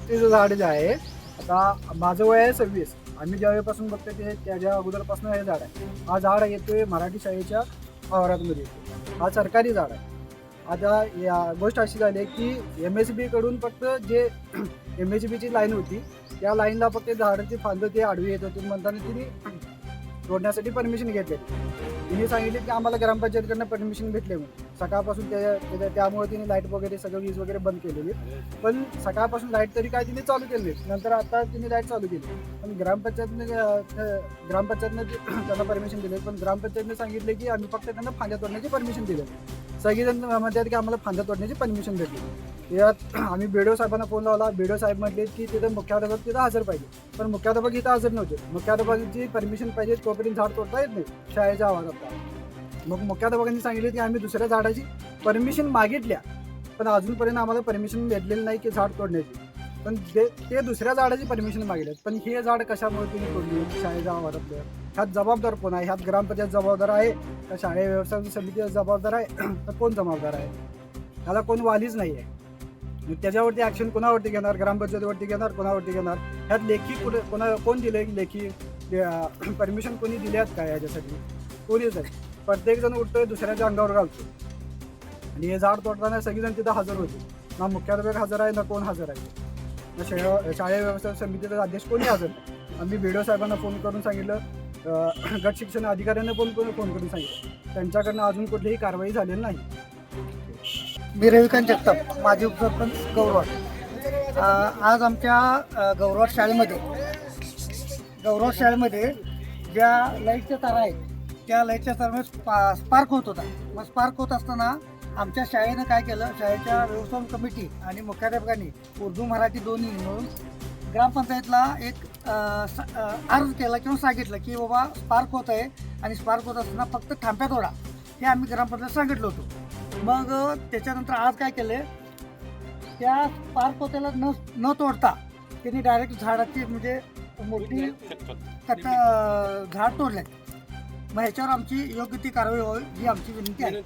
ते झाड जे आहे, आता माझं वय आहे 26. आम्ही ज्यावेळेपासून बघतो ते त्याच्या अगोदरपासून हे झाड आहे. हा झाड येतोय मराठी शाळेच्या आवारातमध्ये येतो. हा सरकारी झाड आहे. आता या गोष्ट अशी झाली आहे की MSB कडून फक्त जे MSB ची लाईन होती त्या लाईनला फक्त झाडाची फांदं ते आडवी येत होती म्हणताना तिने तोडण्यासाठी परमिशन घेतली. तिने सांगितले की आम्हाला ग्रामपंचायतकडनं परमिशन भेटले म्हणून. सकाळपासून त्यामुळे तिने लाईट वगैरे सगळं वीज वगैरे बंद केलेली. पण सकाळपासून लाईट तरी काय तिने चालू केली नाही. नंतर आता तिने लाईट चालू केली. पण ग्रामपंचायतने त्यांना परमिशन दिले. पण ग्रामपंचायतने सांगितले की आम्ही फक्त त्यांना फांद्या तोडण्याची परमिशन दिली. सगळेजण म्हणतात की आम्हाला फांद्या तोडण्याची परमिशन भेटली. यात आम्ही BDO साहेबांना फोन लावला. BDO साहेब म्हटले की तिथे मुख्याध्यापक तिथं हजर पाहिजे. पण मुख्याध्यापक इथं हजर नव्हते. मुख्याध्यापकाची परमिशन पाहिजे तोपर्यंत झाड तोडता येत नाही शाळेच्या आवारात. मग मुख्याध्यापकांनी सांगितले की आम्ही दुसऱ्या झाडाची परमिशन मागितल्या पण अजूनपर्यंत आम्हाला परमिशन भेटलेली नाही की झाड तोडण्याची. पण ते दुसऱ्या झाडाची परमिशन मागले. पण हे झाड कशामुळे तुम्ही तोडली शाळेच्या आवारातलं? ह्यात जबाबदार कोण आहे? ह्यात ग्रामपंचायत जबाबदार आहे का शाळे व्यवस्थापन समिती जबाबदार आहे तर कोण जबाबदार आहे? ह्याला कोण वालीच नाही आहे. त्याच्यावरती ॲक्शन कोणावरती घेणार? ग्रामपंचायतीवरती घेणार? कोणावरती घेणार? ह्यात लेखी कोण दिले लेखी परमिशन कोणी दिल्यात काय ह्याच्यासाठी? कोणीच आहे. प्रत्येकजण उठतोय दुसऱ्याच्या अंगावर घालतो. आणि हे झाड तोडताना सगळेजण तिथं हजर होते. ना मुख्याध्यापक हजर आहे ना कोण हजर आहे. ना शाळा व्यवस्थापन समितीचा अध्यक्ष कोणी हजर नाही. आम्ही BDO साहेबांना फोन करून सांगितलं. गट शिक्षण अधिकाऱ्यांना फोन करून सांगितलं. त्यांच्याकडनं अजून कुठलीही कारवाई झालेली नाही. मी रविकांत जगताप, माजी उपसरपंच गौरवाड. आज आमच्या गौरवाड शाळेमध्ये ज्या लाईटच्या तारा आहेत त्या लाईटच्या तारामध्ये स्पार्क होत होता. मग स्पार्क होत असताना आमच्या शाळेनं काय केलं, शाळेच्या व्यवस्थापन कमिटी आणि मुख्याध्यापकांनी उर्दू मराठी दोन्ही मिळून ग्रामपंचायतला एक अर्ज केला किंवा सांगितलं की बाबा स्पार्क होत आहे आणि स्पार्क होत असताना फक्त थांब्या तोडा, हे आम्ही ग्रामपंचायत सांगितलं होतं. मग त्याच्यानंतर आज काय केलं, त्या स्पार्क होत्याला न तोडता त्यांनी डायरेक्ट झाडाची म्हणजे मोठी झाड तोडले. मग ह्याच्यावर आमची योग्य ती कारवाई व्हावी ही आमची विनंती आहे.